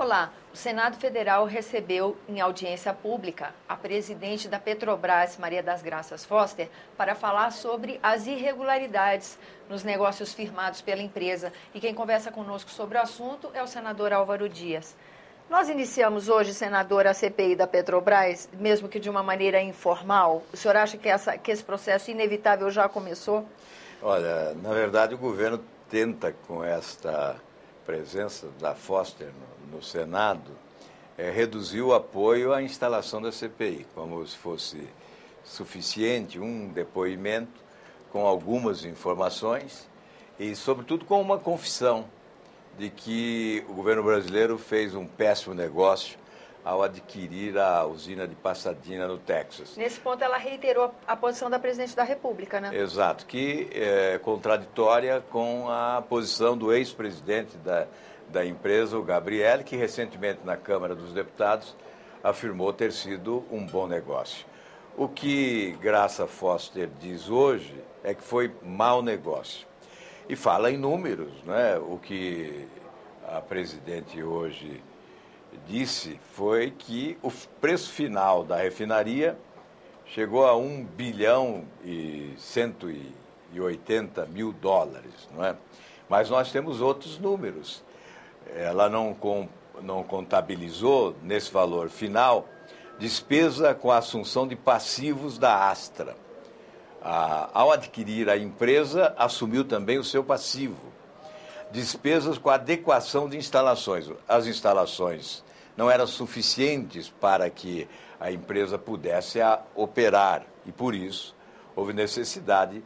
Olá, o Senado Federal recebeu em audiência pública a presidente da Petrobras, Maria das Graças Foster, para falar sobre as irregularidades nos negócios firmados pela empresa. E quem conversa conosco sobre o assunto é o senador Álvaro Dias. Nós iniciamos hoje, senador, a CPI da Petrobras, mesmo que de uma maneira informal. O senhor acha que esse processo inevitável já começou? Olha, na verdade o governo tenta, com esta presença da Foster no Senado, reduzir o apoio à instalação da CPI, como se fosse suficiente um depoimento com algumas informações e, sobretudo, com uma confissão de que o governo brasileiro fez um péssimo negócio ao adquirir a usina de Pasadena, no Texas. Nesse ponto, ela reiterou a posição da presidente da República, né? Exato, que é contraditória com a posição do ex-presidente da empresa, o Gabrielli, que recentemente na Câmara dos Deputados afirmou ter sido um bom negócio. O que Graça Foster diz hoje é que foi mau negócio. E fala em números, né? O que a presidente hoje disse foi que o preço final da refinaria chegou a 1 bilhão e 180 mil dólares, não é? Mas nós temos outros números. Ela não contabilizou nesse valor final despesa com a assunção de passivos da Astra. Ao adquirir a empresa, assumiu também o seu passivo. Despesas com a adequação de instalações. As instalações não eram suficientes para que a empresa pudesse operar e, por isso, houve necessidade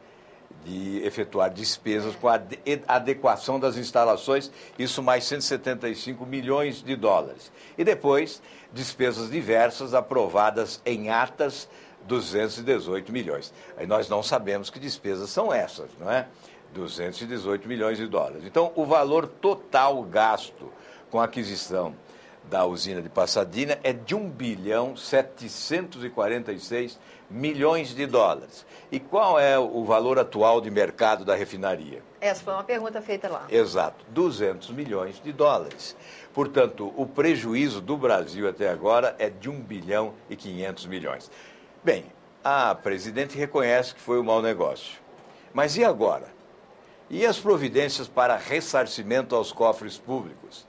de efetuar despesas com a adequação das instalações, isso mais 175 milhões de dólares. E depois, despesas diversas aprovadas em atas, 218 milhões. Aí nós não sabemos que despesas são essas, não é? 218 milhões de dólares. Então, o valor total gasto com a aquisição da usina de Pasadena é de 1 bilhão 746 milhões de dólares. E qual é o valor atual de mercado da refinaria? Essa foi uma pergunta feita lá. Exato, 200 milhões de dólares. Portanto, o prejuízo do Brasil até agora é de 1 bilhão e 500 milhões. Bem, a presidente reconhece que foi um mau negócio. Mas e agora? E as providências para ressarcimento aos cofres públicos?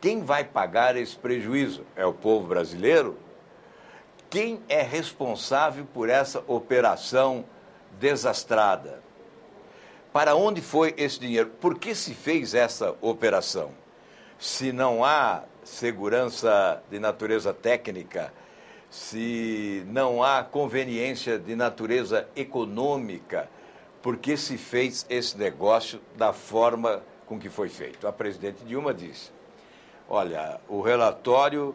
Quem vai pagar esse prejuízo? É o povo brasileiro? Quem é responsável por essa operação desastrada? Para onde foi esse dinheiro? Por que se fez essa operação? Se não há segurança de natureza técnica, se não há conveniência de natureza econômica, por que se fez esse negócio da forma com que foi feito? A presidente Dilma disse: olha, o relatório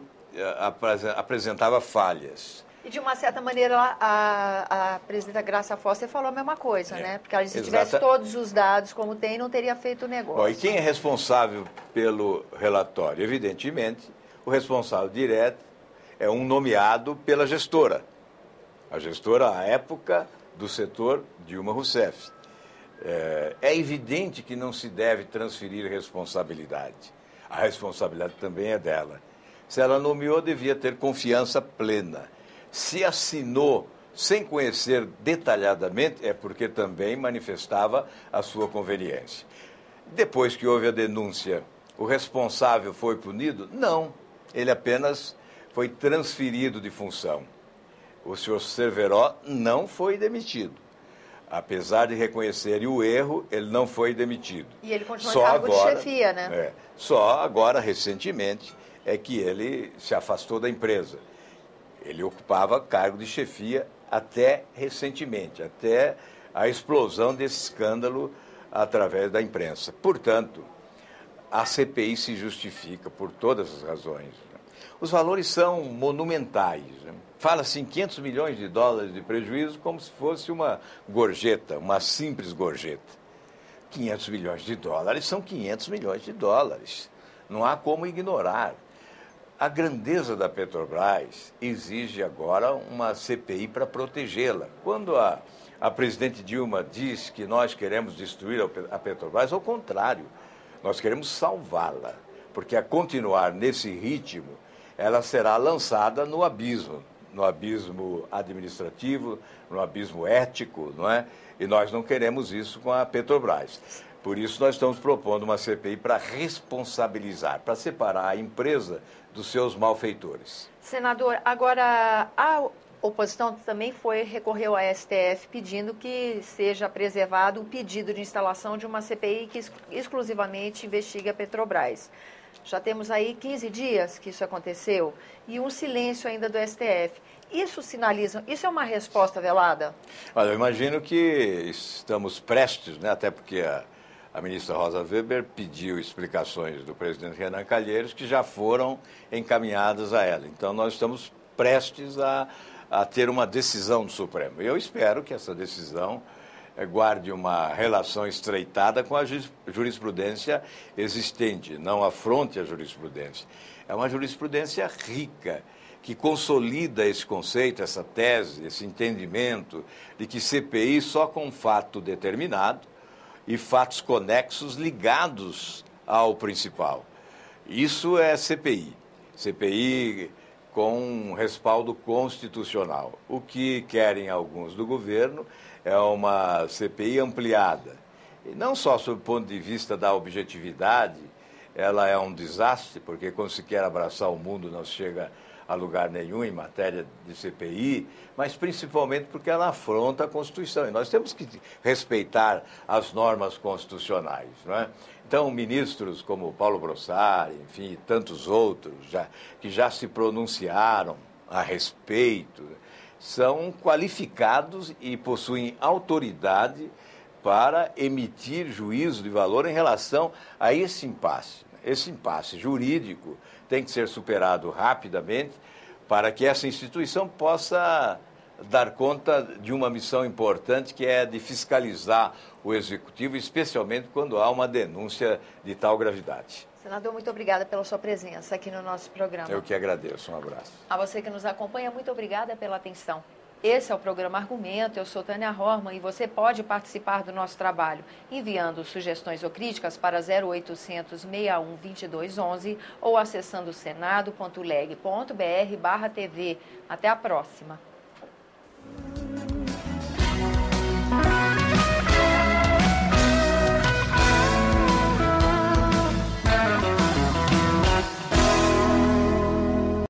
apresentava falhas. E, de uma certa maneira, a presidenta Graça Foster falou a mesma coisa, né? Porque ela disse que se tivesse todos os dados como tem, não teria feito o negócio. Bom, e quem é responsável pelo relatório? Evidentemente, o responsável direto é um nomeado pela gestora. A gestora, à época, do setor Dilma Rousseff. É evidente que não se deve transferir responsabilidade. A responsabilidade também é dela. Se ela nomeou, devia ter confiança plena. Se assinou sem conhecer detalhadamente, é porque também manifestava a sua conveniência. Depois que houve a denúncia, o responsável foi punido? Não, ele apenas foi transferido de função. O senhor Cerveró não foi demitido. Apesar de reconhecerem o erro, ele não foi demitido. E ele continua em cargo de chefia, né? Só agora, recentemente, é que ele se afastou da empresa. Ele ocupava cargo de chefia até recentemente, até a explosão desse escândalo através da imprensa. Portanto, a CPI se justifica por todas as razões. Os valores são monumentais. Fala-se em 500 milhões de dólares de prejuízo como se fosse uma gorjeta, uma simples gorjeta. 500 milhões de dólares são 500 milhões de dólares. Não há como ignorar. A grandeza da Petrobras exige agora uma CPI para protegê-la. Quando a presidente Dilma diz que nós queremos destruir a Petrobras, ao contrário, nós queremos salvá-la. porque a continuar nesse ritmo, ela será lançada no abismo administrativo, no abismo ético, não é? E nós não queremos isso com a Petrobras. Por isso nós estamos propondo uma CPI para responsabilizar, para separar a empresa dos seus malfeitores. Senador, agora a oposição também recorreu à STF pedindo que seja preservado o pedido de instalação de uma CPI que exclusivamente investigue a Petrobras. Já temos aí 15 dias que isso aconteceu e um silêncio ainda do STF. Isso é uma resposta velada? Olha, eu imagino que estamos prestes, né, até porque a ministra Rosa Weber pediu explicações do presidente Renan Calheiros que já foram encaminhadas a ela. Então, nós estamos prestes a ter uma decisão do Supremo. Eu espero que essa decisão guarde uma relação estreitada com a jurisprudência existente, não afronte a jurisprudência. É uma jurisprudência rica, que consolida esse conceito, essa tese, esse entendimento de que CPI só com fato determinado e fatos conexos ligados ao principal. Isso é CPI. CPI com respaldo constitucional. O que querem alguns do governo é uma CPI ampliada. E não só sob o ponto de vista da objetividade, ela é um desastre, porque quando se quer abraçar o mundo não se chega a lugar nenhum em matéria de CPI, mas principalmente porque ela afronta a Constituição. E nós temos que respeitar as normas constitucionais, não é? Então, ministros como Paulo Brossard, enfim, e tantos outros que já se pronunciaram a respeito, são qualificados e possuem autoridade para emitir juízo de valor em relação a esse impasse. Esse impasse jurídico tem que ser superado rapidamente para que essa instituição possa dar conta de uma missão importante, que é de fiscalizar o Executivo, especialmente quando há uma denúncia de tal gravidade. Senador, muito obrigada pela sua presença aqui no nosso programa. Eu que agradeço. Um abraço. A você que nos acompanha, muito obrigada pela atenção. Esse é o programa Argumento, eu sou Tânia Horman e você pode participar do nosso trabalho enviando sugestões ou críticas para 0800 61 2211 ou acessando senado.leg.br/TV. Até a próxima.